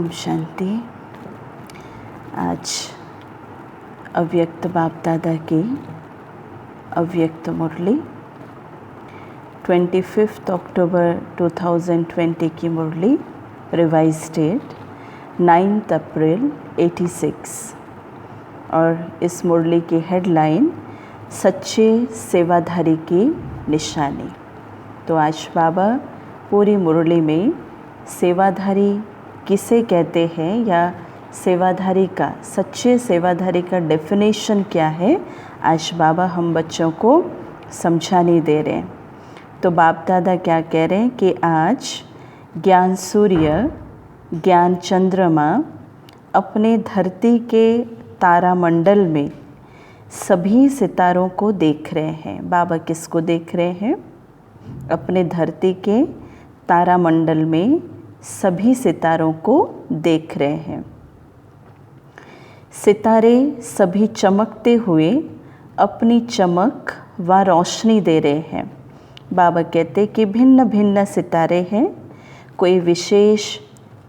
ओम शांति। आज अव्यक्त बाप दादा की अव्यक्त मुरली 25 अक्टूबर 2020 की मुरली, रिवाइज डेट 9 अप्रैल 86। और इस मुरली की हेडलाइन सच्चे सेवाधारी की निशानी। तो आज बाबा पूरी मुरली में सेवाधारी किसे कहते हैं या सेवाधारी का, सच्चे सेवाधारी का डेफिनेशन क्या है, आज बाबा हम बच्चों को समझाने दे रहे हैं। तो बाप दादा क्या कह रहे हैं कि आज ज्ञान सूर्य, ज्ञान चंद्रमा अपने धरती के तारामंडल में सभी सितारों को देख रहे हैं। बाबा किसको देख रहे हैं? अपने धरती के तारामंडल में सभी सितारों को देख रहे हैं। सितारे सभी चमकते हुए अपनी चमक व रोशनी दे रहे हैं। बाबा कहते कि भिन्न भिन्न सितारे हैं। कोई विशेष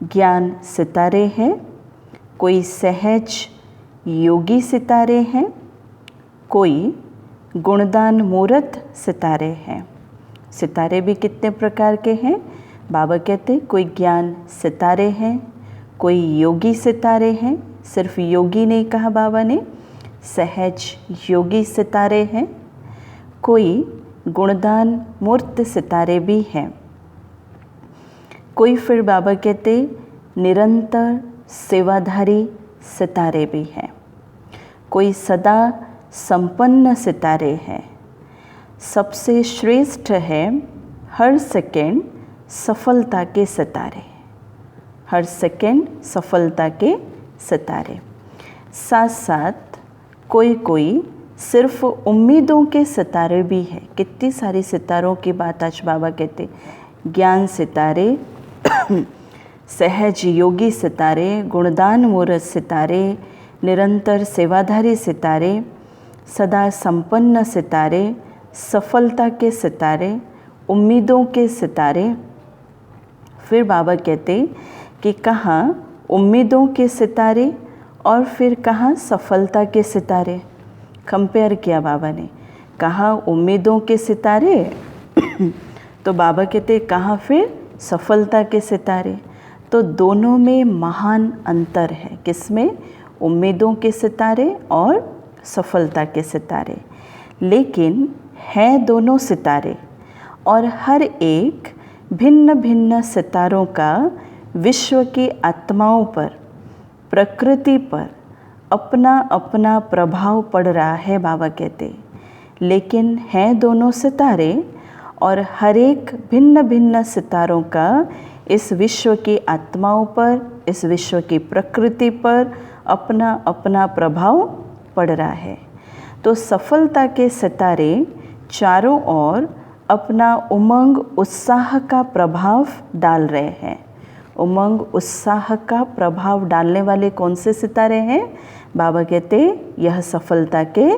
ज्ञान सितारे हैं, कोई सहज योगी सितारे हैं, कोई गुणदान मूर्त सितारे हैं। सितारे भी कितने प्रकार के हैं? बाबा कहते कोई ज्ञान सितारे हैं, कोई योगी सितारे हैं, सिर्फ योगी नहीं कहा बाबा ने, सहज योगी सितारे हैं, कोई गुणदान मूर्त सितारे भी हैं, कोई फिर बाबा कहते निरंतर सेवाधारी सितारे भी हैं, कोई सदा संपन्न सितारे हैं। सबसे श्रेष्ठ है हर सेकंड सफलता के सितारे, हर सेकंड सफलता के सितारे। साथ साथ कोई कोई सिर्फ उम्मीदों के सितारे भी है। कितनी सारी सितारों की बात आज बाबा कहते, ज्ञान सितारे, सहज योगी सितारे, गुणदान मूर्त सितारे, निरंतर सेवाधारी सितारे, सदा संपन्न सितारे, सफलता के सितारे, उम्मीदों के सितारे। फिर बाबा कहते कि कहाँ उम्मीदों के सितारे और फिर कहाँ सफलता के सितारे। कंपेयर किया बाबा ने, कहाँ उम्मीदों के सितारे तो बाबा कहते कहाँ फिर सफलता के सितारे। तो दोनों में महान अंतर है। किसमें? उम्मीदों के सितारे और सफलता के सितारे। लेकिन हैं दोनों सितारे और हर एक भिन्न भिन्न सितारों का विश्व की आत्माओं पर, प्रकृति पर अपना अपना प्रभाव पड़ रहा है। बाबा कहते लेकिन हैं दोनों सितारे और हर एक भिन्न भिन्न सितारों का इस विश्व की आत्माओं पर, इस विश्व की प्रकृति पर अपना अपना प्रभाव पड़ रहा है। तो सफलता के सितारे चारों ओर अपना उमंग उत्साह का प्रभाव डाल रहे हैं। उमंग उत्साह का प्रभाव डालने वाले कौन से सितारे हैं? बाबा कहते यह सफलता के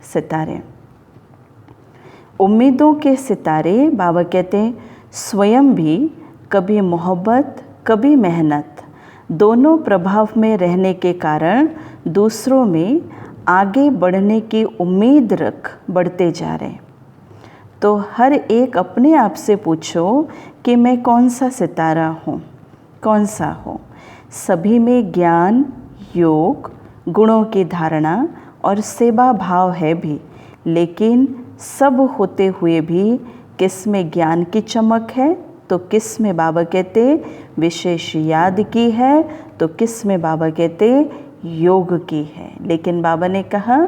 सितारे। उम्मीदों के सितारे बाबा कहते स्वयं भी कभी मोहब्बत कभी मेहनत दोनों प्रभाव में रहने के कारण दूसरों में आगे बढ़ने की उम्मीद रख बढ़ते जा रहे हैं। तो हर एक अपने आप से पूछो कि मैं कौन सा सितारा हूँ, कौन सा हूँ। सभी में ज्ञान, योग, गुणों की धारणा और सेवा भाव है भी, लेकिन सब होते हुए भी किस में ज्ञान की चमक है तो किस में बाबा कहते विशेष याद की है, तो किस में बाबा कहते योग की है। लेकिन बाबा ने कहा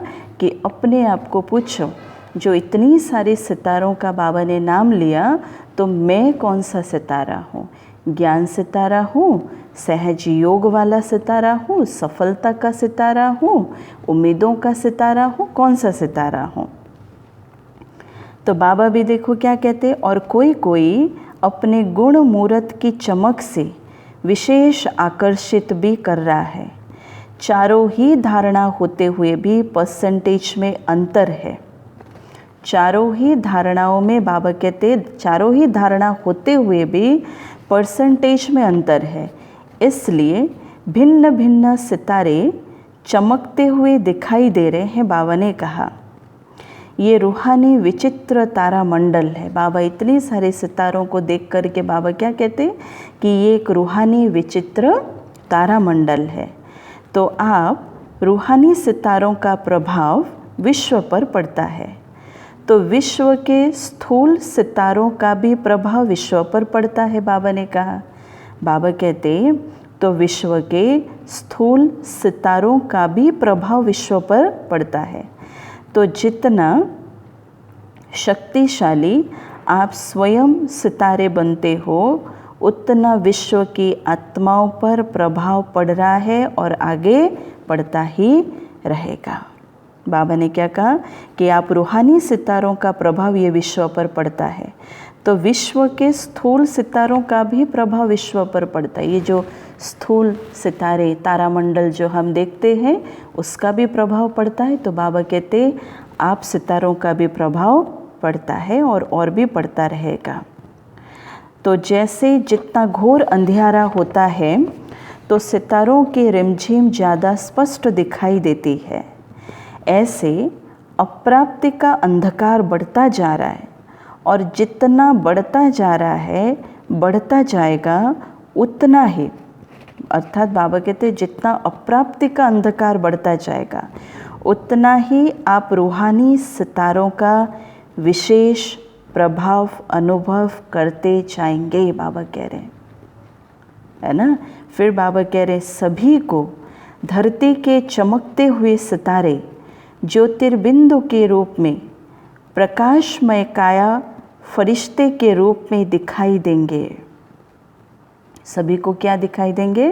कि अपने आप को पूछो, जो इतनी सारी सितारों का बाबा ने नाम लिया, तो मैं कौन सा सितारा हूँ? ज्ञान सितारा हूँ, सहज योग वाला सितारा हूँ, सफलता का सितारा हूँ, उम्मीदों का सितारा हूँ, कौन सा सितारा हूँ? तो बाबा भी देखो क्या कहते, और कोई कोई अपने गुण मूर्त की चमक से विशेष आकर्षित भी कर रहा है। चारों ही धारणा होते हुए भी परसेंटेज में अंतर है। चारों ही धारणाओं में बाबा कहते चारों ही धारणा होते हुए भी परसेंटेज में अंतर है। इसलिए भिन्न भिन्न सितारे चमकते हुए दिखाई दे रहे हैं। बाबा ने कहा ये रूहानी विचित्र तारामंडल है। बाबा इतने सारे सितारों को देख कर के बाबा क्या कहते कि ये एक रूहानी विचित्र तारामंडल है। तो आप रूहानी सितारों का प्रभाव विश्व पर पड़ता है, तो विश्व के स्थूल सितारों का भी प्रभाव विश्व पर पड़ता है। बाबा ने कहा, बाबा कहते तो विश्व के स्थूल सितारों का भी प्रभाव विश्व पर पड़ता है। तो जितना शक्तिशाली आप स्वयं सितारे बनते हो, उतना विश्व की आत्माओं पर प्रभाव पड़ रहा है और आगे पड़ता ही रहेगा। बाबा ने क्या कहा कि आप रूहानी सितारों का प्रभाव ये विश्व पर पड़ता है, तो विश्व के स्थूल सितारों का भी प्रभाव विश्व पर पड़ता है। ये जो स्थूल सितारे तारामंडल जो हम देखते हैं उसका भी प्रभाव पड़ता है। तो बाबा कहते आप सितारों का भी प्रभाव पड़ता है और भी पड़ता रहेगा। तो जैसे जितना घोर अंधियारा होता है तो सितारों की रिमझिम ज़्यादा स्पष्ट दिखाई देती है, ऐसे अप्राप्ति का अंधकार बढ़ता जा रहा है और जितना बढ़ता जा रहा है बढ़ता जाएगा उतना ही, अर्थात बाबा कहते हैं जितना अप्राप्ति का अंधकार बढ़ता जाएगा उतना ही आप रूहानी सितारों का विशेष प्रभाव अनुभव करते जाएंगे। बाबा कह रहे हैं, है ना। फिर बाबा कह रहे सभी को धरती के चमकते हुए सितारे ज्योतिर्बिंदु के रूप में प्रकाशमय काया फरिश्ते के रूप में दिखाई देंगे। सभी को क्या दिखाई देंगे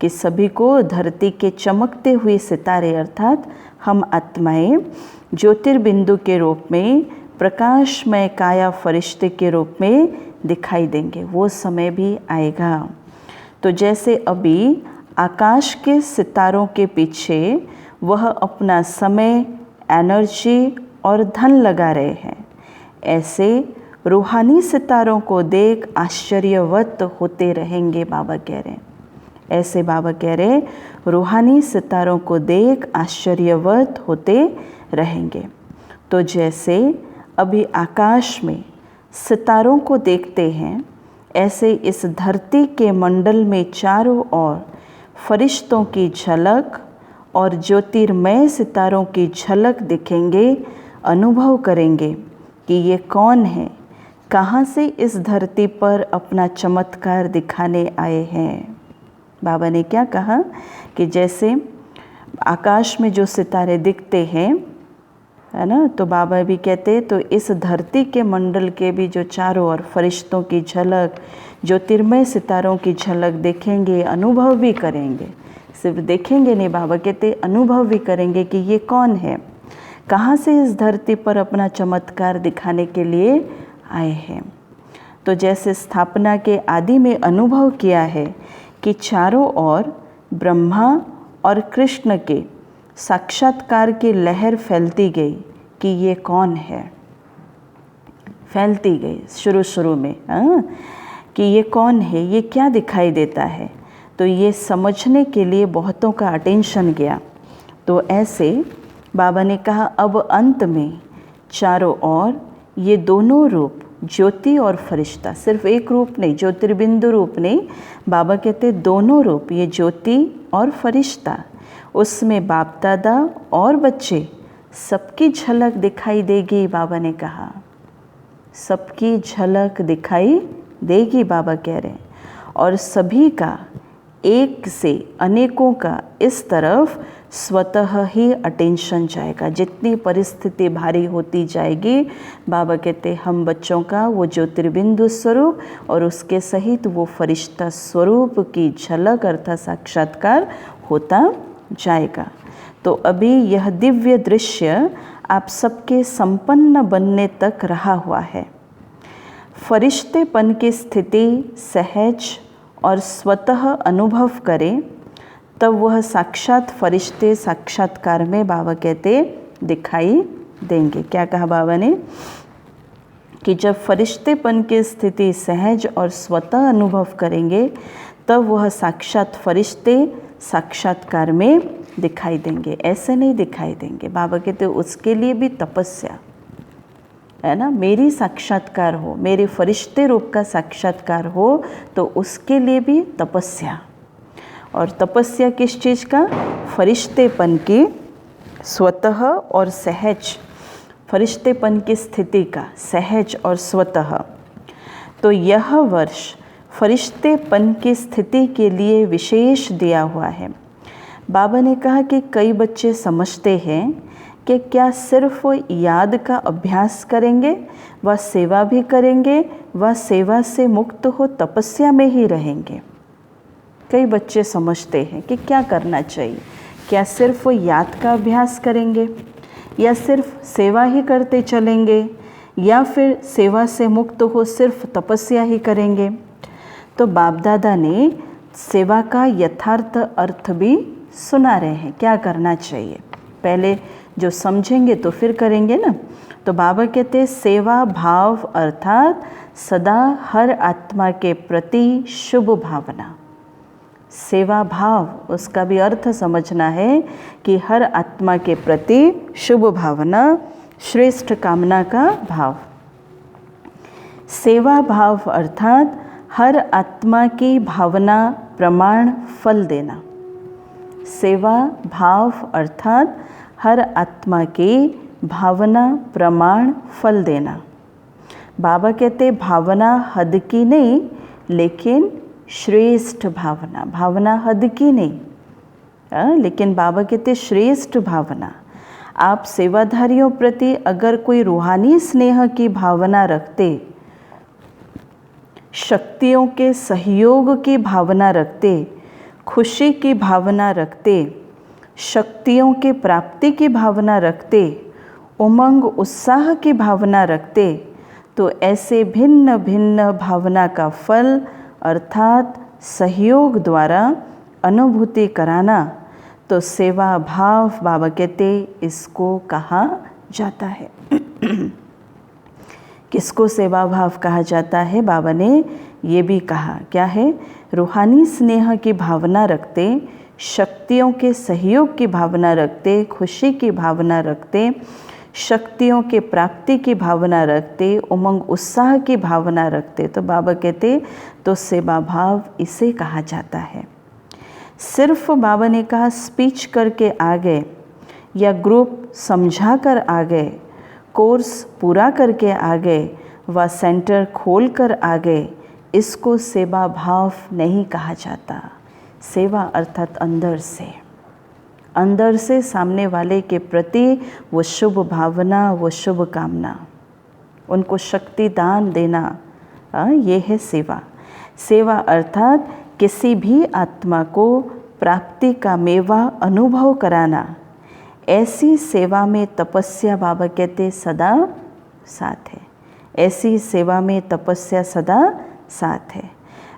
कि सभी को धरती के चमकते हुए सितारे अर्थात हम आत्माएं ज्योतिर्बिंदु के रूप में प्रकाशमय काया फरिश्ते के रूप में दिखाई देंगे। वो समय भी आएगा। तो जैसे अभी आकाश के सितारों के पीछे वह अपना समय, एनर्जी और धन लगा रहे हैं, ऐसे रूहानी सितारों को देख आश्चर्यवत होते रहेंगे। बाबा कह रहे हैं ऐसे, बाबा कह रहे रूहानी सितारों को देख आश्चर्यवत होते रहेंगे। तो जैसे अभी आकाश में सितारों को देखते हैं, ऐसे इस धरती के मंडल में चारों ओर फरिश्तों की झलक और ज्योतिर्मय सितारों की झलक दिखेंगे। अनुभव करेंगे कि ये कौन है, कहाँ से इस धरती पर अपना चमत्कार दिखाने आए हैं। बाबा ने क्या कहा कि जैसे आकाश में जो सितारे दिखते हैं, है ना, तो बाबा भी कहते तो इस धरती के मंडल के भी जो चारों ओर फरिश्तों की झलक, ज्योतिर्मय सितारों की झलक देखेंगे, अनुभव भी करेंगे। सिर्फ देखेंगे नहीं, बाबा कहते अनुभव भी करेंगे कि ये कौन है, कहाँ से इस धरती पर अपना चमत्कार दिखाने के लिए आए हैं। तो जैसे स्थापना के आदि में अनुभव किया है कि चारों ओर ब्रह्मा और कृष्ण के साक्षात्कार की लहर फैलती गई कि ये कौन है, फैलती गई शुरू में कि ये कौन है, ये क्या दिखाई देता है। तो ये समझने के लिए बहुतों का अटेंशन गया। तो ऐसे बाबा ने कहा अब अंत में चारों ओर ये दोनों रूप ज्योति और फरिश्ता, सिर्फ एक रूप नहीं, ज्योतिर्बिंदु रूप नहीं, बाबा कहते दोनों रूप, ये ज्योति और फरिश्ता, उसमें बाप दादा और बच्चे सबकी झलक दिखाई देगी। बाबा ने कहा सबकी झलक दिखाई देगी, बाबा कह रहे हैं। और सभी का, एक से अनेकों का इस तरफ स्वतः ही अटेंशन जाएगा। जितनी परिस्थिति भारी होती जाएगी, बाबा कहते हम बच्चों का वो ज्योतिर्बिंदु स्वरूप और उसके सहित वो फरिश्ता स्वरूप की झलक अर्थात साक्षात्कार होता जाएगा। तो अभी यह दिव्य दृश्य आप सबके संपन्न बनने तक रहा हुआ है। फरिश्तेपन की स्थिति सहज और स्वतः अनुभव करें, तब वह साक्षात फरिश्ते साक्षात्कार में बाबा कहते दिखाई देंगे। क्या कहा बाबा ने कि जब फरिश्तेपन की स्थिति सहज और स्वतः अनुभव करेंगे, तब वह साक्षात फरिश्ते साक्षात्कार में दिखाई देंगे, ऐसे नहीं दिखाई देंगे। बाबा कहते उसके लिए भी तपस्या है ना, मेरी साक्षात्कार हो, मेरे फरिश्ते रूप का साक्षात्कार हो, तो उसके लिए भी तपस्या। और तपस्या किस चीज़ का? फरिश्तेपन की स्वतः और सहज, फरिश्तेपन की स्थिति का सहज और स्वतः। तो यह वर्ष फरिश्तेपन की स्थिति के लिए विशेष दिया हुआ है। बाबा ने कहा कि कई बच्चे समझते हैं कि क्या सिर्फ याद का अभ्यास करेंगे व सेवा भी करेंगे व सेवा से मुक्त हो तपस्या में ही रहेंगे। कई बच्चे समझते हैं कि क्या करना चाहिए, क्या सिर्फ याद का अभ्यास करेंगे या सिर्फ सेवा ही करते चलेंगे या फिर सेवा से मुक्त हो सिर्फ तपस्या ही करेंगे। तो बाप दादा ने सेवा का यथार्थ अर्थ भी सुना रहे हैं, क्या करना चाहिए। पहले जो समझेंगे तो फिर करेंगे ना। तो बाबा कहते हैं सेवा भाव अर्थात सदा हर आत्मा के प्रति शुभ भावना। सेवा भाव, उसका भी अर्थ समझना है कि हर आत्मा के प्रति शुभ भावना, श्रेष्ठ कामना का भाव। सेवा भाव अर्थात हर आत्मा की भावना प्रमाण फल देना। सेवा भाव अर्थात हर आत्मा की भावना प्रमाण फल देना। बाबा कहते भावना हद की नहीं, लेकिन श्रेष्ठ भावना। भावना हद की नहीं, लेकिन बाबा कहते श्रेष्ठ भावना। आप सेवाधारियों प्रति अगर कोई रूहानी स्नेह की भावना रखते, शक्तियों के सहयोग की भावना रखते, खुशी की भावना रखते, शक्तियों के प्राप्ति की भावना रखते, उमंग उत्साह की भावना रखते, तो ऐसे भिन्न भिन्न भावना का फल अर्थात सहयोग द्वारा अनुभूति कराना, तो सेवा भाव बाबा कहते इसको कहा जाता है। किसको सेवा भाव कहा जाता है? बाबा ने ये भी कहा, क्या है? रूहानी स्नेह की भावना रखते, शक्तियों के सहयोग की भावना रखते, खुशी की भावना रखते, शक्तियों के प्राप्ति की भावना रखते, उमंग उत्साह की भावना रखते, तो बाबा कहते तो सेवा भाव इसे कहा जाता है। सिर्फ बाबा ने कहा स्पीच करके आ गए या ग्रुप समझा कर आ गए, कोर्स पूरा करके आ गए व सेंटर खोल कर आ गए, इसको सेवा भाव नहीं कहा जाता। सेवा अर्थात अंदर से सामने वाले के प्रति वो शुभ भावना, वो शुभ कामना, उनको शक्ति दान देना, ये है सेवा। सेवा अर्थात किसी भी आत्मा को प्राप्ति का मेवा अनुभव कराना। ऐसी सेवा में तपस्या बाबा कहते सदा साथ है। ऐसी सेवा में तपस्या सदा साथ है।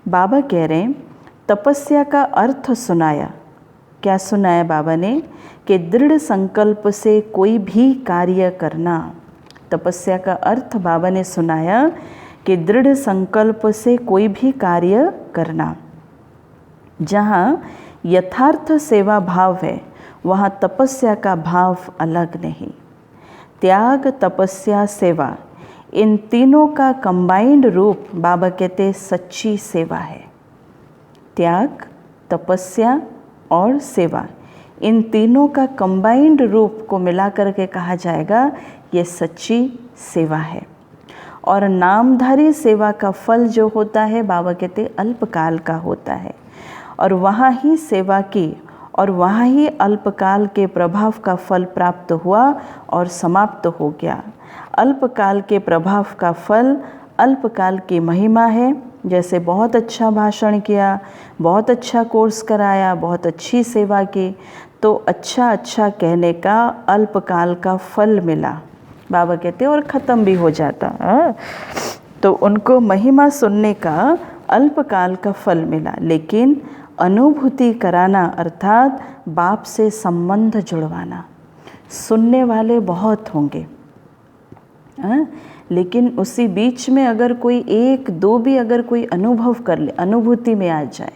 बाबा कह रहे हैं तपस्या का अर्थ सुनाया। क्या सुनाया बाबा ने? कि दृढ़ संकल्प से कोई भी कार्य करना। तपस्या का अर्थ बाबा ने सुनाया कि दृढ़ संकल्प से कोई भी कार्य करना। जहाँ यथार्थ सेवा भाव है वहाँ तपस्या का भाव अलग नहीं। त्याग, तपस्या, सेवा, इन तीनों का कंबाइंड रूप बाबा कहते सच्ची सेवा है। त्याग, तपस्या और सेवा, इन तीनों का कंबाइंड रूप को मिला करके कहा जाएगा ये सच्ची सेवा है। और नामधारी सेवा का फल जो होता है बाबा कहते अल्पकाल का होता है, और वहाँ ही सेवा की और वहाँ ही अल्पकाल के प्रभाव का फल प्राप्त हुआ और समाप्त हो गया। अल्पकाल के प्रभाव का फल अल्पकाल की महिमा है। जैसे बहुत अच्छा भाषण किया, बहुत अच्छा कोर्स कराया, बहुत अच्छी सेवा की, तो अच्छा कहने का अल्पकाल का फल मिला बाबा कहते और ख़त्म भी हो जाता। तो उनको महिमा सुनने का अल्पकाल का फल मिला, लेकिन अनुभूति कराना अर्थात बाप से संबंध जुड़वाना। सुनने वाले बहुत होंगे, लेकिन उसी बीच में अगर कोई एक दो भी अगर कोई अनुभव कर ले, अनुभूति में आ जाए,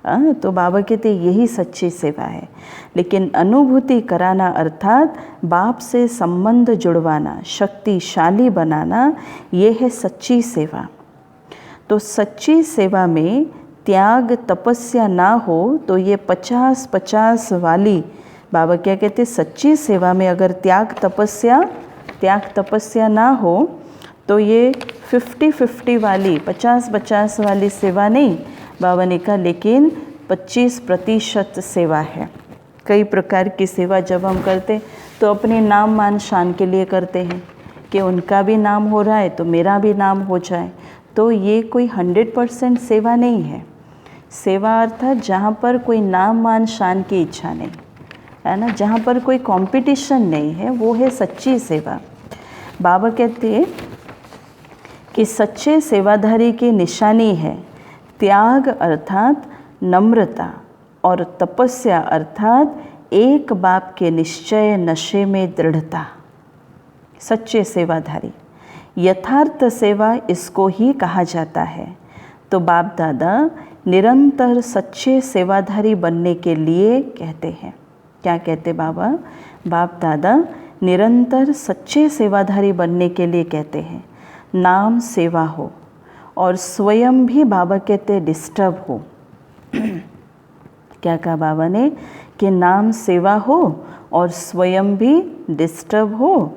तो बाबा कहते यही सच्ची सेवा है। लेकिन अनुभूति कराना अर्थात बाप से संबंध जुड़वाना, शक्तिशाली बनाना, ये है सच्ची सेवा। तो सच्ची सेवा में त्याग तपस्या ना हो तो ये 50-50 वाली, बाबा क्या कहते, सच्ची सेवा में अगर त्याग तपस्या ना हो तो ये 50-50 वाली, 50-50 वाली सेवा नहीं, बाबा ने कहा, लेकिन 25% सेवा है। कई प्रकार की सेवा जब हम करते तो अपने नाम मान शान के लिए करते हैं कि उनका भी नाम हो रहा है तो मेरा भी नाम हो जाए, तो ये कोई 100% सेवा नहीं है। सेवा अर्थात जहाँ पर कोई नाम मान शान की इच्छा नहीं है ना, जहाँ पर कोई कंपटीशन नहीं है, वो है सच्ची सेवा। बाबा कहते हैं कि सच्चे सेवाधारी की निशानी है त्याग अर्थात नम्रता, और तपस्या अर्थात एक बाप के निश्चय नशे में दृढ़ता। सच्चे सेवाधारी, यथार्थ सेवा इसको ही कहा जाता है। तो बाप दादा निरंतर सच्चे सेवाधारी बनने के लिए कहते हैं। क्या कहते बाबा? बाप दादा निरंतर सच्चे सेवाधारी बनने के लिए कहते हैं नाम सेवा हो और स्वयं भी, बाबा कहते, डिस्टर्ब हो। क्या कहा बाबा ने? कि नाम सेवा हो और स्वयं भी डिस्टर्ब हो,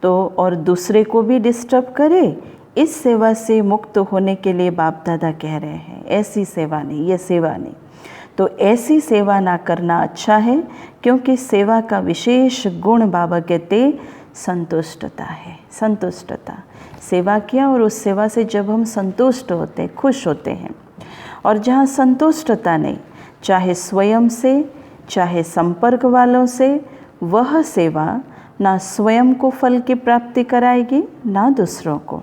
तो और दूसरे को भी डिस्टर्ब करे। इस सेवा से मुक्त होने के लिए बाप दादा कह रहे हैं ऐसी सेवा नहीं, ये सेवा नहीं। तो ऐसी सेवा ना करना अच्छा है, क्योंकि सेवा का विशेष गुण बाबा कहते संतुष्टता है। संतुष्टता, सेवा किया और उस सेवा से जब हम संतुष्ट होते हैं, खुश होते हैं, और जहाँ संतुष्टता नहीं, चाहे स्वयं से चाहे संपर्क वालों से, वह सेवा ना स्वयं को फल की प्राप्ति कराएगी ना दूसरों को।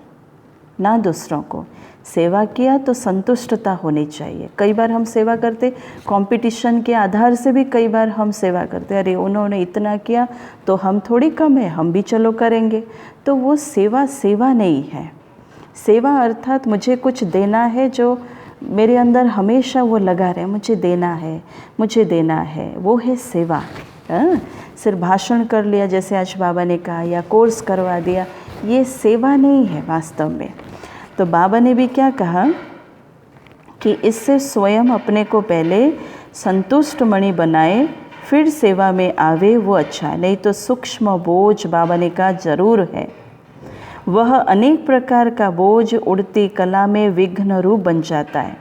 सेवा किया तो संतुष्टता होनी चाहिए। कई बार हम सेवा करते कंपटीशन के आधार से भी, कई बार हम सेवा करते, अरे उन्होंने इतना किया तो हम थोड़ी कम है, हम भी चलो करेंगे। तो वो सेवा नहीं है। सेवा अर्थात मुझे कुछ देना है, जो मेरे अंदर हमेशा वो लगा रहे, मुझे देना है, वो है सेवा। सिर्फ भाषण कर लिया जैसे आज बाबा ने कहा, या कोर्स करवा दिया, ये सेवा नहीं है वास्तव में। तो बाबा ने भी क्या कहा कि इससे स्वयं अपने को पहले संतुष्ट मणि बनाए, फिर सेवा में आवे, वो अच्छा है। नहीं तो सूक्ष्म बोझ, बाबा ने कहा, जरूर है। वह अनेक प्रकार का बोझ उड़ती कला में विघ्न रूप बन जाता है।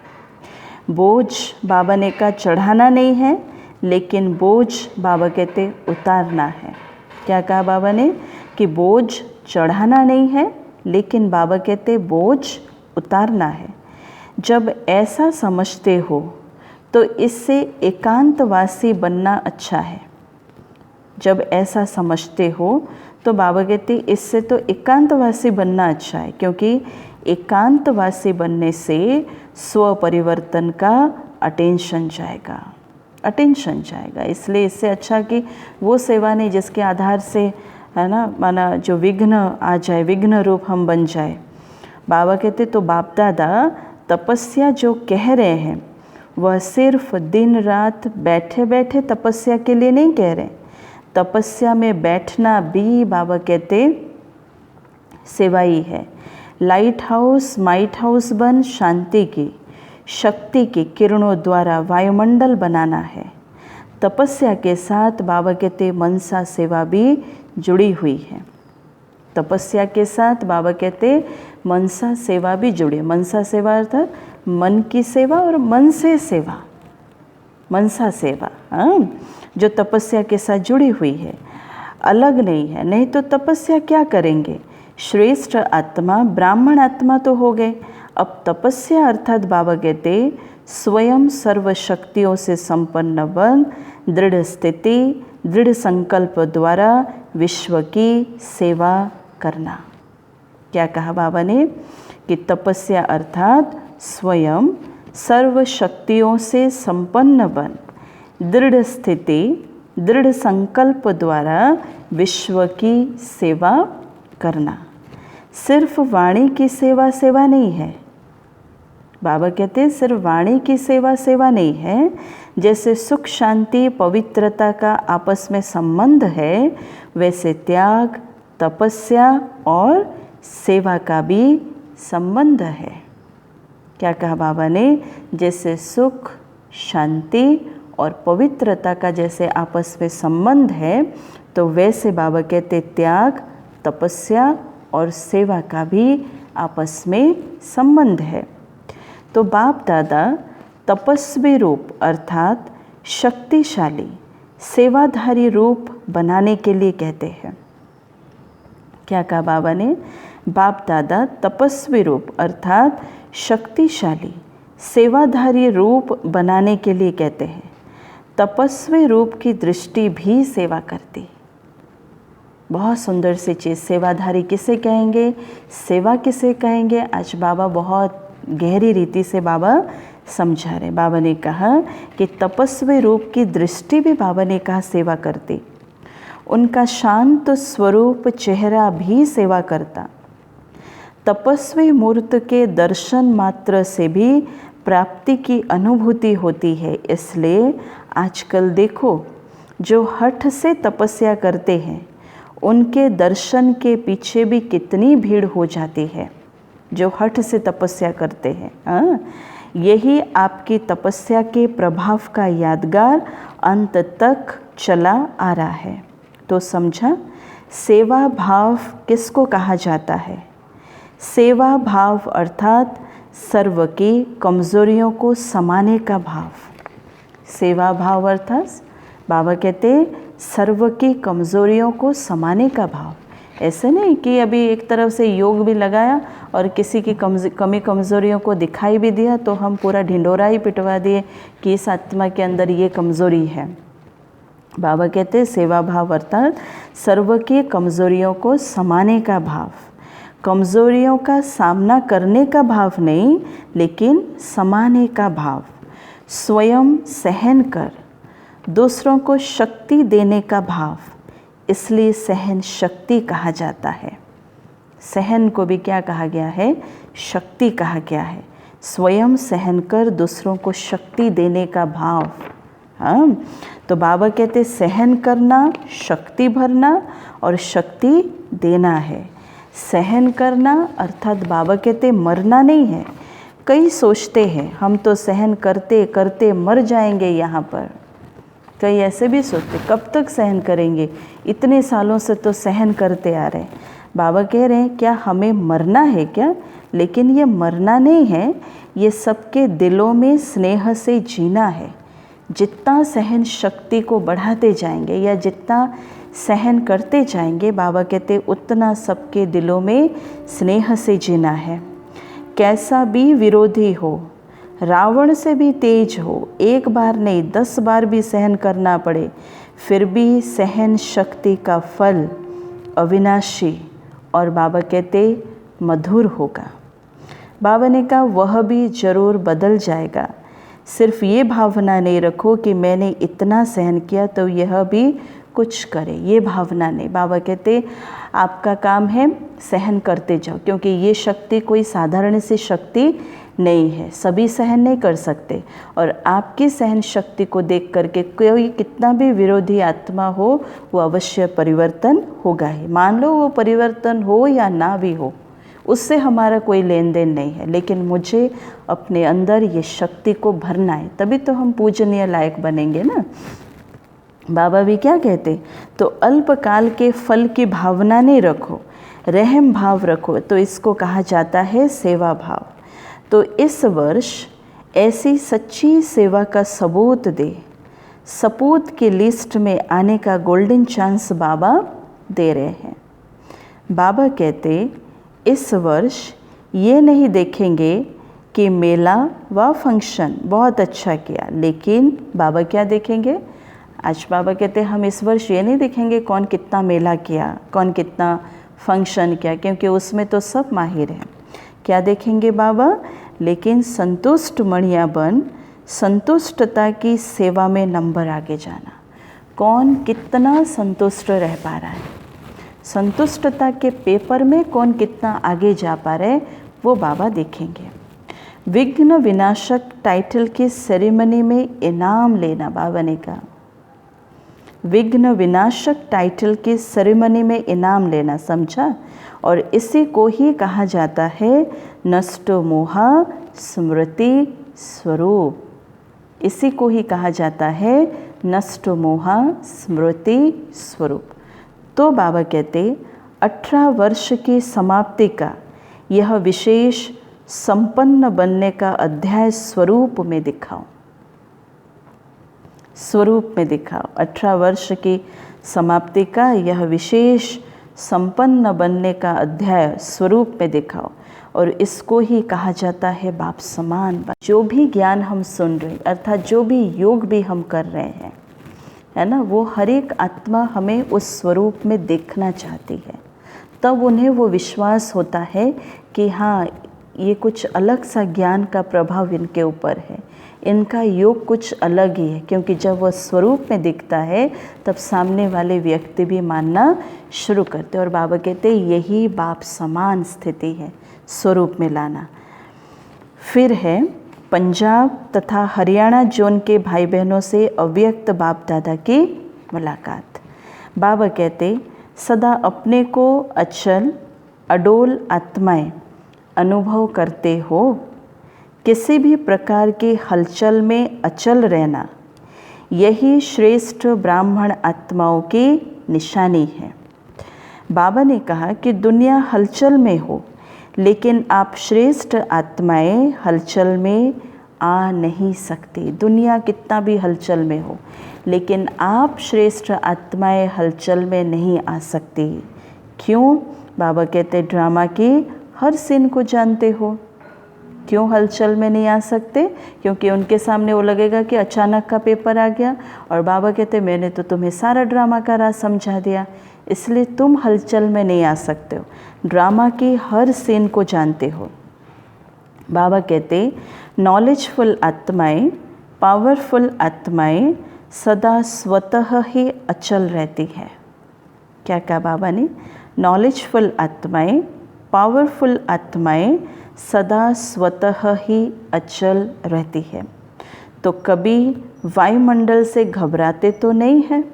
बोझ बाबा ने कहा चढ़ाना नहीं है, लेकिन बोझ बाबा कहते उतारना है। क्या कहा बाबा ने? कि बोझ चढ़ाना नहीं है, लेकिन बाबा कहते बोझ उतारना है। जब ऐसा समझते हो तो इससे एकांतवासी बनना अच्छा है। जब ऐसा समझते हो तो बाबा कहते इससे तो एकांतवासी बनना अच्छा है, क्योंकि एकांतवासी बनने से स्व परिवर्तन का अटेंशन जाएगा। इसलिए इससे अच्छा कि वो सेवा नहीं जिसके आधार से, है ना, माना जो विघ्न आ जाए, विघ्न रूप हम बन जाए। बाबा कहते तो बाप दादा तपस्या जो कह रहे हैं वह सिर्फ दिन रात बैठे बैठे तपस्या के लिए नहीं कह रहे। तपस्या में बैठना भी बाबा कहते सेवा ही है। लाइट हाउस माइट हाउस बन शांति की शक्ति की किरणों द्वारा वायुमंडल बनाना है। तपस्या के साथ बाबा कहते मनसा सेवा भी जुड़ी हुई है। तपस्या के साथ बाबा कहते मनसा सेवा भी जुड़ी। मनसा सेवा अर्थात मन की सेवा और मन से सेवा, मनसा सेवा, जो तपस्या के साथ जुड़ी हुई है, अलग नहीं है। नहीं तो तपस्या क्या करेंगे? श्रेष्ठ आत्मा ब्राह्मण आत्मा तो हो गए। अब तपस्या अर्थात बाबा कहते स्वयं सर्व शक्तियों से संपन्न बन दृढ़ स्थिति दृढ़ संकल्प द्वारा विश्व की सेवा करना। क्या कहा बाबा ने? कि तपस्या अर्थात स्वयं सर्व शक्तियों से संपन्न बन दृढ़ स्थिति दृढ़ संकल्प द्वारा विश्व की सेवा करना। सिर्फ वाणी की सेवा नहीं है, बाबा कहते हैं सिर्फ वाणी की सेवा सेवा नहीं है, जैसे सुख शांति पवित्रता का आपस में संबंध है, वैसे त्याग तपस्या और सेवा का भी संबंध है। क्या कहा बाबा ने? जैसे सुख शांति और पवित्रता का जैसे आपस में संबंध है, तो वैसे बाबा कहते त्याग तपस्या और सेवा का भी आपस में संबंध है। तो बाप दादा तपस्वी रूप अर्थात शक्तिशाली सेवाधारी रूप बनाने के लिए कहते हैं। क्या कहा बाबा ने? बाप दादा तपस्वी रूप अर्थात शक्तिशाली सेवाधारी रूप बनाने के लिए कहते हैं। तपस्वी रूप की दृष्टि भी सेवा करती। बहुत सुंदर सी चीज़। सेवाधारी किसे कहेंगे, सेवा किसे कहेंगे, आज बाबा बहुत गहरी रीति से बाबा समझा रहे। बाबा ने कहा कि तपस्वी रूप की दृष्टि भी बाबा ने कहा सेवा करती। उनका शांत स्वरूप चेहरा भी सेवा करता। तपस्वी मूर्त के दर्शन मात्र से भी प्राप्ति की अनुभूति होती है। इसलिए आजकल देखो जो हठ से तपस्या करते हैं उनके दर्शन के पीछे भी कितनी भीड़ हो जाती है। जो हठ से तपस्या करते हैं, यही आपकी तपस्या के प्रभाव का यादगार अंत तक चला आ रहा है। तो समझा, सेवा भाव किसको कहा जाता है? सेवा भाव अर्थात सर्व की कमज़ोरियों को समाने का भाव। सेवा भाव अर्थात बाबा कहते सर्व की कमज़ोरियों को समाने का भाव। ऐसे नहीं कि अभी एक तरफ से योग भी लगाया और किसी की कमी कमज़ोरियों को दिखाई भी दिया तो हम पूरा ढिंडोरा ही पिटवा दिए कि इस आत्मा के अंदर ये कमज़ोरी है। बाबा कहते हैं सेवा भाव अर्थात सर्व की कमज़ोरियों को समाने का भाव। कमज़ोरियों का सामना करने का भाव नहीं, लेकिन समाने का भाव। स्वयं सहन कर दूसरों को शक्ति देने का भाव, इसलिए सहन शक्ति कहा जाता है। सहन को भी क्या कहा गया है? शक्ति कहा गया है। स्वयं सहन कर दूसरों को शक्ति देने का भाव। हाँ, तो बाबा कहते सहन करना, शक्ति भरना और शक्ति देना है। सहन करना अर्थात बाबा कहते मरना नहीं है। कई सोचते हैं हम तो सहन करते करते मर जाएंगे यहाँ पर। कई ऐसे भी सोचते कब तक सहन करेंगे, इतने सालों से तो सहन करते आ रहे। बाबा कह रहे हैं क्या हमें मरना है क्या? लेकिन ये मरना नहीं है, ये सबके दिलों में स्नेह से जीना है। जितना सहन शक्ति को बढ़ाते जाएंगे या जितना सहन करते जाएंगे, बाबा कहते उतना सबके दिलों में स्नेह से जीना है। कैसा भी विरोधी हो, रावण से भी तेज हो, एक बार नहीं 10 बार भी सहन करना पड़े, फिर भी सहन शक्ति का फल अविनाशी और बाबा कहते मधुर होगा। बाबा ने कहा वह भी ज़रूर बदल जाएगा। सिर्फ ये भावना नहीं रखो कि मैंने इतना सहन किया तो यह भी कुछ करे, ये भावना नहीं। बाबा कहते आपका काम है सहन करते जाओ, क्योंकि ये शक्ति कोई साधारण सी शक्ति नहीं है, सभी सहन नहीं कर सकते। और आपकी सहन शक्ति को देख करके कोई कितना भी विरोधी आत्मा हो वो अवश्य परिवर्तन होगा ही। मान लो वो परिवर्तन हो या ना भी हो, उससे हमारा कोई लेन देन नहीं है, लेकिन मुझे अपने अंदर ये शक्ति को भरना है, तभी तो हम पूजनीय लायक बनेंगे ना। बाबा भी क्या कहते, तो अल्पकाल के फल की भावना नहीं रखो, रहम भाव रखो, तो इसको कहा जाता है सेवा भाव। तो इस वर्ष ऐसी सच्ची सेवा का सबूत दे, सपूत की लिस्ट में आने का गोल्डन चांस बाबा दे रहे हैं। बाबा कहते इस वर्ष ये नहीं देखेंगे कि मेला व फंक्शन बहुत अच्छा किया, लेकिन बाबा क्या देखेंगे? आज बाबा कहते हम इस वर्ष ये नहीं देखेंगे कौन कितना मेला किया, कौन कितना फंक्शन किया, क्योंकि उसमें तो सब माहिर हैं। क्या देखेंगे बाबा? लेकिन संतुष्ट मणिया बन संतुष्टता की सेवा में नंबर आगे जाना। कौन कितना संतुष्ट रह पा रहा है, संतुष्टता के पेपर में कौन कितना आगे जा पा रहे, वो बाबा देखेंगे। विघ्न विनाशक टाइटल की सेरेमनी में इनाम लेना, बाबा ने कहा विघ्न विनाशक टाइटल की सेरेमनी में इनाम लेना, समझा। और इसी को ही कहा जाता है नष्टो मोहा स्मृति स्वरूप। इसी को ही कहा जाता है नष्टो मोहा स्मृति स्वरूप। तो बाबा कहते 18 वर्ष की समाप्ति का यह विशेष संपन्न बनने का अध्याय स्वरूप में दिखाओ, स्वरूप में दिखाओ। 18 वर्ष की समाप्ति का यह विशेष संपन्न बनने का अध्याय स्वरूप में दिखाओ। और इसको ही कहा जाता है बाप समान। जो भी ज्ञान हम सुन रहे, अर्थात जो भी योग भी हम कर रहे हैं, है ना, वो हर एक आत्मा हमें उस स्वरूप में देखना चाहती है। तब उन्हें वो विश्वास होता है कि हाँ, ये कुछ अलग सा ज्ञान का प्रभाव इनके ऊपर है, इनका योग कुछ अलग ही है। क्योंकि जब वह स्वरूप में दिखता है तब सामने वाले व्यक्ति भी मानना शुरू करते। और बाबा कहते यही बाप समान स्थिति है, स्वरूप में लाना। फिर है पंजाब तथा हरियाणा जोन के भाई बहनों से अव्यक्त बाप दादा की मुलाकात। बाबा कहते सदा अपने को अचल अडोल आत्माएं अनुभव करते हो, किसी भी प्रकार की हलचल में अचल रहना यही श्रेष्ठ ब्राह्मण आत्माओं की निशानी है। बाबा ने कहा कि दुनिया हलचल में हो, लेकिन आप श्रेष्ठ आत्माएं हलचल में आ नहीं सकती। दुनिया कितना भी हलचल में हो, लेकिन आप श्रेष्ठ आत्माएं हलचल में नहीं आ सकती। क्यों? बाबा कहते ड्रामा की हर सीन को जानते हो। क्यों हलचल में नहीं आ सकते? क्योंकि उनके सामने वो लगेगा कि अचानक का पेपर आ गया, और बाबा कहते मैंने तो तुम्हें सारा ड्रामा का राज समझा दिया, इसलिए तुम हलचल में नहीं आ सकते हो। ड्रामा की हर सीन को जानते हो। बाबा कहते नॉलेजफुल आत्माएं, पावरफुल आत्माएं सदा स्वतः ही अचल रहती है। क्या कहा बाबा ने? नॉलेजफुल आत्माएं, पावरफुल आत्माएं सदा स्वतः ही अचल रहती है। तो कभी वायुमंडल से घबराते तो नहीं है?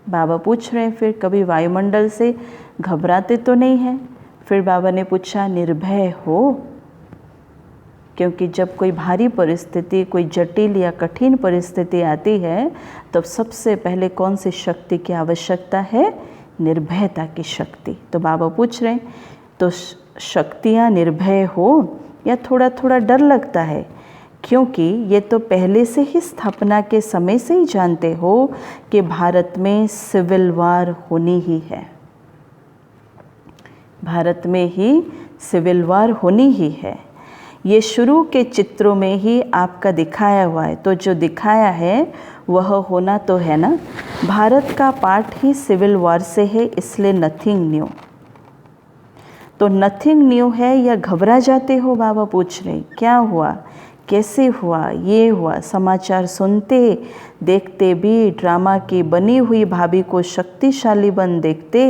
बाबा पूछ रहे हैं फिर कभी वायुमंडल से घबराते तो नहीं हैं? फिर बाबा ने पूछा निर्भय हो? क्योंकि जब कोई भारी परिस्थिति, कोई जटिल या कठिन परिस्थिति आती है, तब सबसे पहले कौन सी शक्ति की आवश्यकता है? निर्भयता की शक्ति। तो बाबा पूछ रहे हैं तो शक्तियाँ निर्भय हो या थोड़ा थोड़ा डर लगता है? क्योंकि ये तो पहले से ही स्थापना के समय से ही जानते हो कि भारत में सिविल वार होनी ही है। भारत में ही सिविल वार होनी ही है। ये शुरू के चित्रों में ही आपका दिखाया हुआ है। तो जो दिखाया है वह होना तो है ना। भारत का पार्ट ही सिविल वार से है, इसलिए नथिंग न्यू। तो नथिंग न्यू है या घबरा जाते हो? बाबा पूछ रहे क्या हुआ, कैसे हुआ, ये हुआ। समाचार सुनते देखते भी ड्रामा की बनी हुई भाभी को शक्तिशाली बन देखते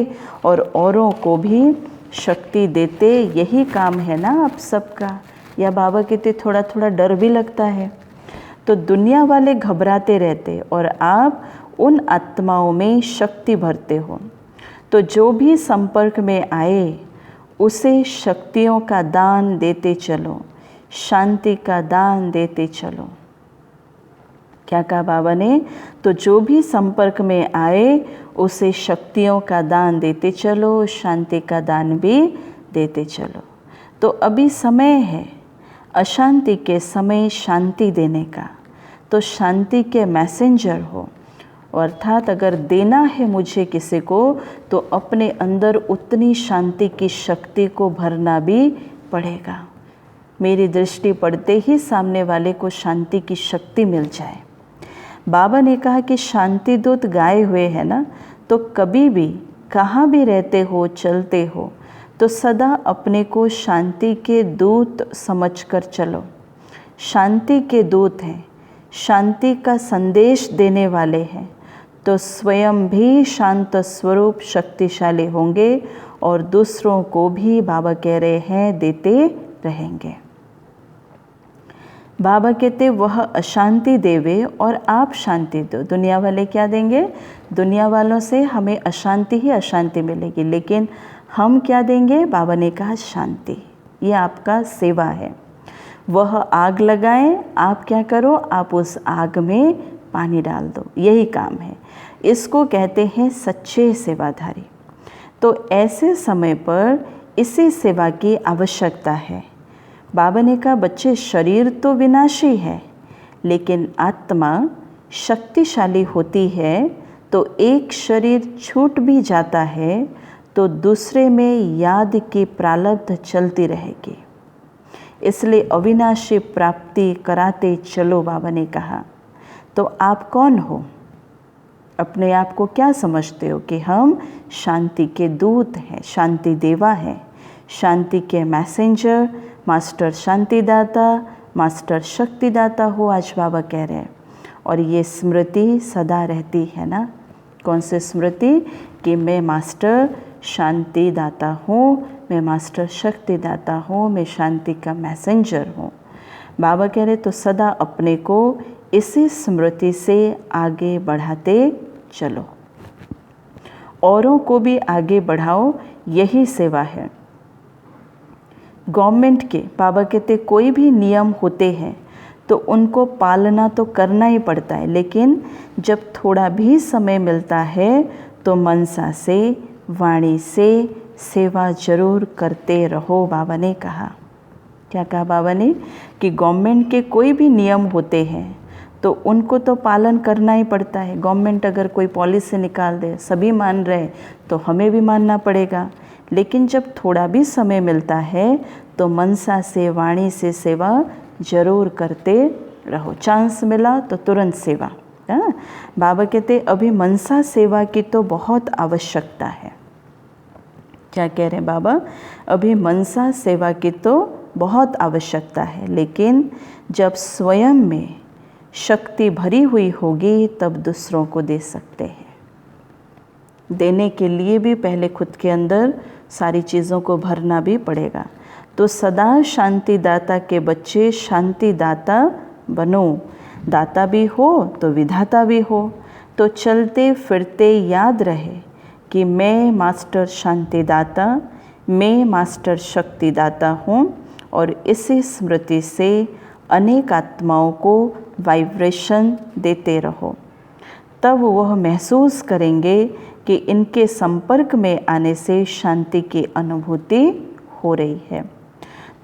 और औरों को भी शक्ति देते, यही काम है ना आप सबका। या बाबा कहते थोड़ा थोड़ा डर भी लगता है। तो दुनिया वाले घबराते रहते और आप उन आत्माओं में शक्ति भरते हो। तो जो भी संपर्क में आए उसे शक्तियों का दान देते चलो, शांति का दान देते चलो। क्या कहा बाबा ने? तो जो भी संपर्क में आए उसे शक्तियों का दान देते चलो, शांति का दान भी देते चलो। तो अभी समय है अशांति के समय शांति देने का। तो शांति के मैसेंजर हो, अर्थात अगर देना है मुझे किसी को तो अपने अंदर उतनी शांति की शक्ति को भरना भी पड़ेगा। मेरी दृष्टि पड़ते ही सामने वाले को शांति की शक्ति मिल जाए। बाबा ने कहा कि शांति दूत गाए हुए हैं ना, तो कभी भी कहाँ भी रहते हो, चलते हो, तो सदा अपने को शांति के दूत समझकर चलो। शांति के दूत हैं, शांति का संदेश देने वाले हैं, तो स्वयं भी शांत स्वरूप शक्तिशाली होंगे और दूसरों को भी बाबा कह रहे हैं देते रहेंगे। बाबा कहते वह अशांति देवे और आप शांति दो। दुनिया वाले क्या देंगे? दुनिया वालों से हमें अशांति ही अशांति मिलेगी, लेकिन हम क्या देंगे? बाबा ने कहा शांति। ये आपका सेवा है। वह आग लगाएं, आप क्या करो? आप उस आग में पानी डाल दो। यही काम है। इसको कहते हैं सच्चे सेवाधारी। तो ऐसे समय पर इसी सेवा की आवश्यकता है। बाबा ने कहा बच्चे, शरीर तो विनाशी है, लेकिन आत्मा शक्तिशाली होती है। तो एक शरीर छूट भी जाता है तो दूसरे में याद की प्रारब्ध चलती रहेगी। इसलिए अविनाशी प्राप्ति कराते चलो, बाबा ने कहा। तो आप कौन हो? अपने आप को क्या समझते हो? कि हम शांति के दूत हैं, शांति देवा हैं, शांति के मैसेंजर, मास्टर शांतिदाता, मास्टर शक्तिदाता हो, आज बाबा कह रहे हैं। और ये स्मृति सदा रहती है ना। कौन सी स्मृति? कि मैं मास्टर शांतिदाता हूँ, मैं मास्टर शक्तिदाता हूँ, मैं शांति का मैसेंजर हूँ। बाबा कह रहे तो सदा अपने को इसी स्मृति से आगे बढ़ाते चलो, औरों को भी आगे बढ़ाओ। यही सेवा है। गवर्नमेंट के, बाबा कहते कोई भी नियम होते हैं तो उनको पालना तो करना ही पड़ता है, लेकिन जब थोड़ा भी समय मिलता है तो मनसा से, वाणी से सेवा जरूर करते रहो। बाबा ने कहा, क्या कहा बाबा ने? कि गवर्नमेंट के कोई भी नियम होते हैं तो उनको तो पालन करना ही पड़ता है। गवर्नमेंट अगर कोई पॉलिसी निकाल दे, सभी मान रहे, तो हमें भी मानना पड़ेगा। लेकिन जब थोड़ा भी समय मिलता है तो मनसा से, वाणी से सेवा जरूर करते रहो। चांस मिला तो तुरंत सेवा। बाबा कहते अभी मनसा सेवा की तो बहुत आवश्यकता है। क्या कह रहे हैं बाबा? अभी मनसा सेवा की तो बहुत आवश्यकता है, लेकिन जब स्वयं में शक्ति भरी हुई होगी तब दूसरों को दे सकते हैं। देने के लिए भी पहले खुद के अंदर सारी चीज़ों को भरना भी पड़ेगा। तो सदा शांतिदाता के बच्चे शांतिदाता बनो। दाता भी हो तो विधाता भी हो। तो चलते फिरते याद रहे कि मैं मास्टर शांतिदाता, मैं मास्टर शक्तिदाता हूँ। और इसी स्मृति से अनेक आत्माओं को वाइब्रेशन देते रहो। तब वह महसूस करेंगे कि इनके संपर्क में आने से शांति की अनुभूति हो रही है।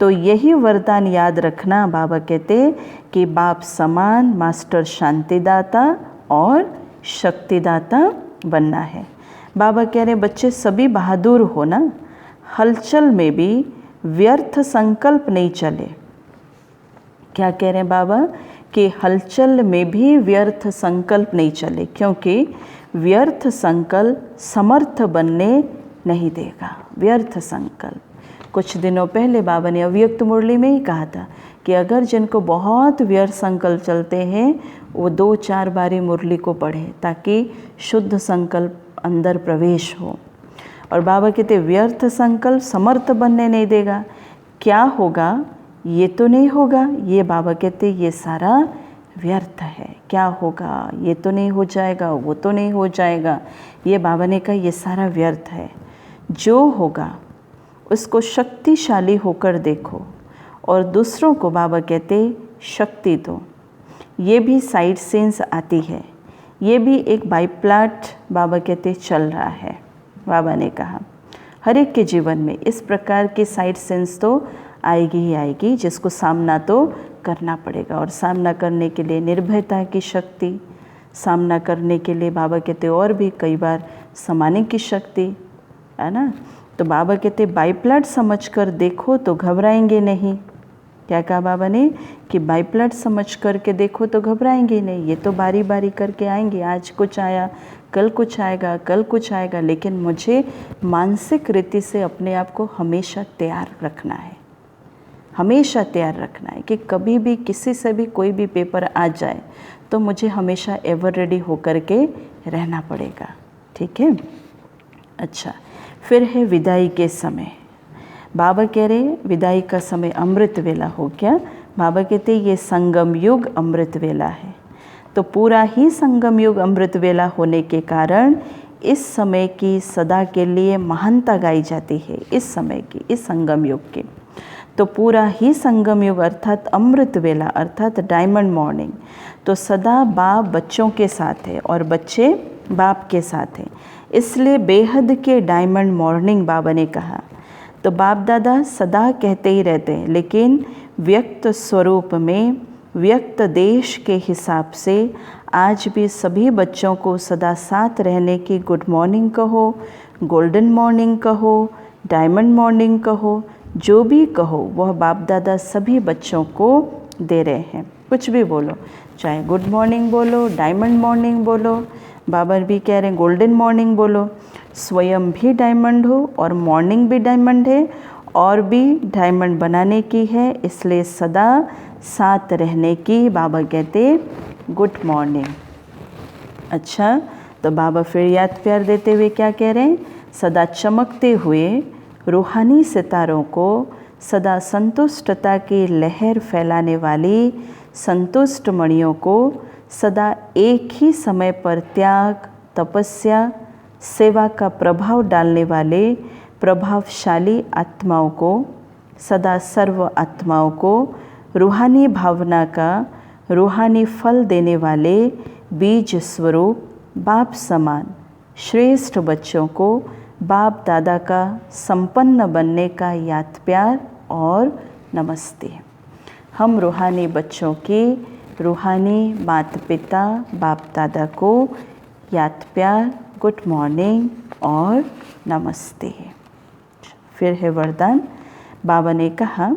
तो यही वरदान याद रखना। बाबा कहते कि बाप समान मास्टर शांतिदाता और शक्तिदाता बनना है। बाबा कह रहे बच्चे सभी बहादुर हो ना। हलचल में भी व्यर्थ संकल्प नहीं चले। क्या कह रहे हैं बाबा? कि हलचल में भी व्यर्थ संकल्प नहीं चले, क्योंकि व्यर्थ संकल्प समर्थ बनने नहीं देगा। व्यर्थ संकल्प, कुछ दिनों पहले बाबा ने अव्यक्त मुरली में ही कहा था कि अगर जिनको बहुत व्यर्थ संकल्प चलते हैं वो 2-4 बारी मुरली को पढ़े, ताकि शुद्ध संकल्प अंदर प्रवेश हो। और बाबा कहते व्यर्थ संकल्प समर्थ बनने नहीं देगा। क्या होगा? ये तो नहीं होगा। ये बाबा कहते ये सारा व्यर्थ है। क्या होगा? ये तो नहीं हो जाएगा, वो तो नहीं हो जाएगा। ये बाबा ने कहा ये सारा व्यर्थ है। जो होगा उसको शक्तिशाली होकर देखो। और दूसरों को बाबा कहते शक्ति दो। ये भी साइड सेंस आती है। ये भी एक बाईप्लाट बाबा कहते चल रहा है। बाबा ने कहा हर एक के जीवन में इस प्रकार की साइड सेंस तो आएगी ही आएगी, जिसको सामना तो करना पड़ेगा। और सामना करने के लिए निर्भयता की शक्ति, सामना करने के लिए बाबा कहते और भी कई बार समाने की शक्ति, है ना। तो बाबा कहते बाईप्लाट समझ कर देखो तो घबराएंगे नहीं। क्या कहा बाबा ने? कि बाईप्लाट समझ करके देखो तो घबराएंगे नहीं। ये तो बारी बारी करके आएंगे, आज कुछ आया, कल कुछ आएगा, कल कुछ आएगा, लेकिन मुझे मानसिक रीति से अपने आप को हमेशा तैयार रखना है। हमेशा तैयार रखना है कि कभी भी किसी से भी कोई भी पेपर आ जाए तो मुझे हमेशा एवर रेडी होकर के रहना पड़ेगा। ठीक है। अच्छा, फिर है विदाई के समय। बाबा कह रहे विदाई का समय अमृत वेला हो गया। बाबा कहते ये संगम युग अमृत वेला है। तो पूरा ही संगम युग अमृत वेला होने के कारण इस समय की सदा के लिए महानता गाई जाती है, इस समय की, इस संगम युग की। तो पूरा ही संगम युग अर्थात अमृत वेला अर्थात डायमंड मॉर्निंग, तो सदा बाप बच्चों के साथ है और बच्चे बाप के साथ हैं, इसलिए बेहद के डायमंड मॉर्निंग बाबा ने कहा। तो बाप दादा सदा कहते ही रहते हैं, लेकिन व्यक्त स्वरूप में व्यक्त देश के हिसाब से आज भी सभी बच्चों को सदा साथ रहने की गुड मॉर्निंग कहो, गोल्डन मॉर्निंग कहो, डायमंड मॉर्निंग कहो, जो भी कहो वह बाप दादा सभी बच्चों को दे रहे हैं। कुछ भी बोलो, चाहे गुड मॉर्निंग बोलो, डायमंड मॉर्निंग बोलो, बाबा भी कह रहे हैं गोल्डन मॉर्निंग बोलो। स्वयं भी डायमंड हो और मॉर्निंग भी डायमंड है और भी डायमंड बनाने की है, इसलिए सदा साथ रहने की बाबा कहते गुड मॉर्निंग। अच्छा, तो बाबा फिर याद प्यार देते हुए क्या कह रहे हैं, सदा चमकते हुए रूहानी सितारों को, सदा संतुष्टता की लहर फैलाने वाली संतुष्ट मणियों को, सदा एक ही समय पर त्याग, तपस्या, सेवा का प्रभाव डालने वाले प्रभावशाली आत्माओं को, सदा सर्व आत्माओं को रूहानी भावना का रूहानी फल देने वाले बीज स्वरूप बाप समान श्रेष्ठ बच्चों को बाप दादा का संपन्न बनने का याद प्यार और नमस्ते। हम रूहानी बच्चों के रूहानी माता पिता बाप दादा को याद प्यार, गुड मॉर्निंग और नमस्ते। फिर है वरदान। बाबा ने कहा,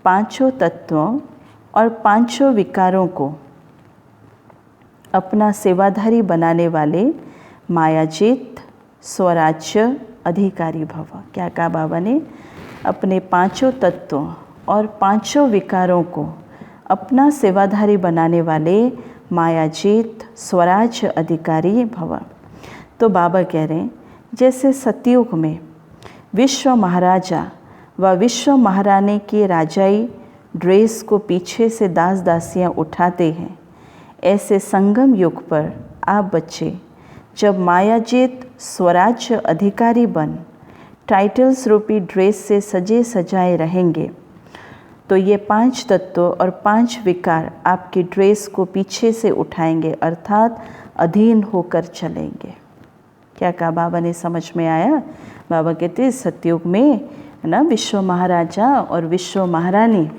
पांचों तत्वों और पांचों विकारों को अपना सेवाधारी बनाने वाले मायाजीत स्वराज्य अधिकारी भव। क्या कहा बाबा ने, अपने पांचों तत्वों और पांचों विकारों को अपना सेवाधारी बनाने वाले मायाजीत स्वराज्य अधिकारी भव। तो बाबा कह रहे हैं, जैसे सतयुग में विश्व महाराजा व विश्व महारानी की राजाई ड्रेस को पीछे से दास दासियां उठाते हैं, ऐसे संगम युग पर आप बच्चे जब मायाजीत स्वराज्य अधिकारी बन टाइटल्स रूपी ड्रेस से सजे सजाए रहेंगे, तो ये पांच तत्व और पांच विकार आपकी ड्रेस को पीछे से उठाएंगे, अर्थात अधीन होकर चलेंगे। क्या कहा बाबा ने, समझ में आया? बाबा कहते सतयुग में ना विश्व महाराजा और विश्व महारानी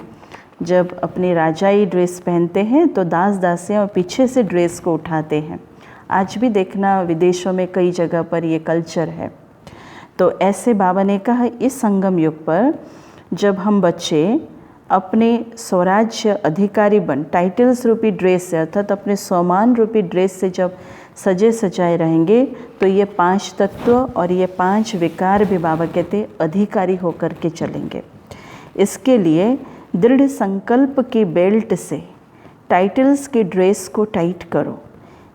जब अपनी राजाई ड्रेस पहनते हैं तो दास दासियां पीछे से ड्रेस को उठाते हैं। आज भी देखना विदेशों में कई जगह पर ये कल्चर है। तो ऐसे बाबा ने कहा, इस संगम युग पर जब हम बच्चे अपने स्वराज्य अधिकारी बन टाइटल्स रूपी ड्रेस से अर्थात अपने स्वमान रूपी ड्रेस से जब सजे सजाए रहेंगे, तो ये पांच तत्व और ये पांच विकार भी बाबा कहते अधिकारी होकर के चलेंगे। इसके लिए दृढ़ संकल्प की बेल्ट से टाइटल्स के ड्रेस को टाइट करो,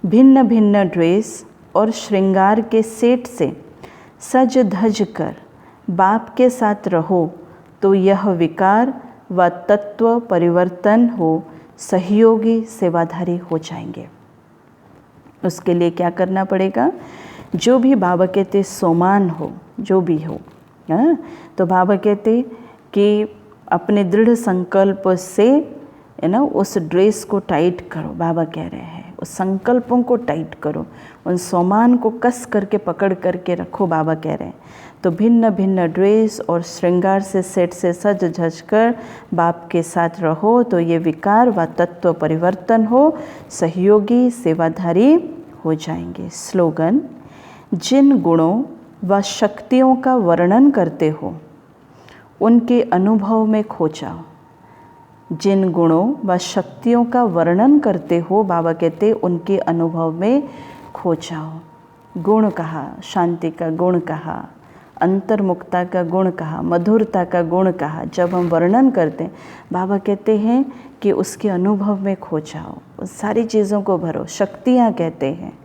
भिन्न भिन्न ड्रेस और श्रृंगार के सेट से सज धज कर बाप के साथ रहो, तो यह विकार व तत्व परिवर्तन हो सहयोगी सेवाधारी हो जाएंगे। उसके लिए क्या करना पड़ेगा, जो भी बाबा कहते सोमान हो, जो भी हो, तो बाबा कहते कि अपने दृढ़ संकल्प से है ना उस ड्रेस को टाइट करो। बाबा कह रहे हैं उस संकल्पों को टाइट करो, उन सोमान को कस करके पकड़ करके रखो। बाबा कह रहे हैं तो भिन्न भिन्न ड्रेस और श्रृंगार से सेट से सज धज कर बाप के साथ रहो, तो ये विकार व तत्व परिवर्तन हो सहयोगी सेवाधारी हो जाएंगे। स्लोगन, जिन गुणों व शक्तियों का वर्णन करते हो उनके अनुभव में खो जाओ। जिन गुणों व शक्तियों का वर्णन करते हो, बाबा कहते उनके अनुभव में खो जाओ। गुण कहा, शांति का गुण कहा, अंतर्मुखता का गुण कहा, मधुरता का गुण कहा। जब हम वर्णन करते हैं, बाबा कहते हैं कि उसके अनुभव में खो जाओ, उस सारी चीज़ों को भरो। शक्तियाँ कहते हैं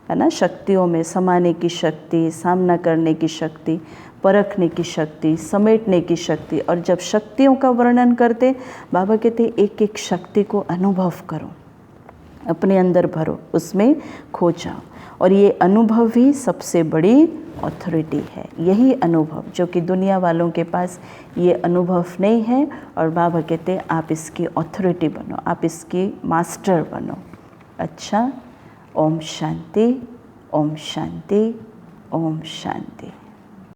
है ना, शक्तियों में समाने की शक्ति, सामना करने की शक्ति, परखने की शक्ति, समेटने की शक्ति। और जब शक्तियों का वर्णन करते, बाबा कहते एक एक शक्ति को अनुभव करो, अपने अंदर भरो, उसमें खो जाओ। और ये अनुभव ही सबसे बड़ी ऑथोरिटी है, यही अनुभव जो कि दुनिया वालों के पास ये अनुभव नहीं है। और बाबा कहते आप इसकी ऑथोरिटी बनो, आप इसकी मास्टर बनो। अच्छा, ओम शांति, ओम शांति, ओम शांति।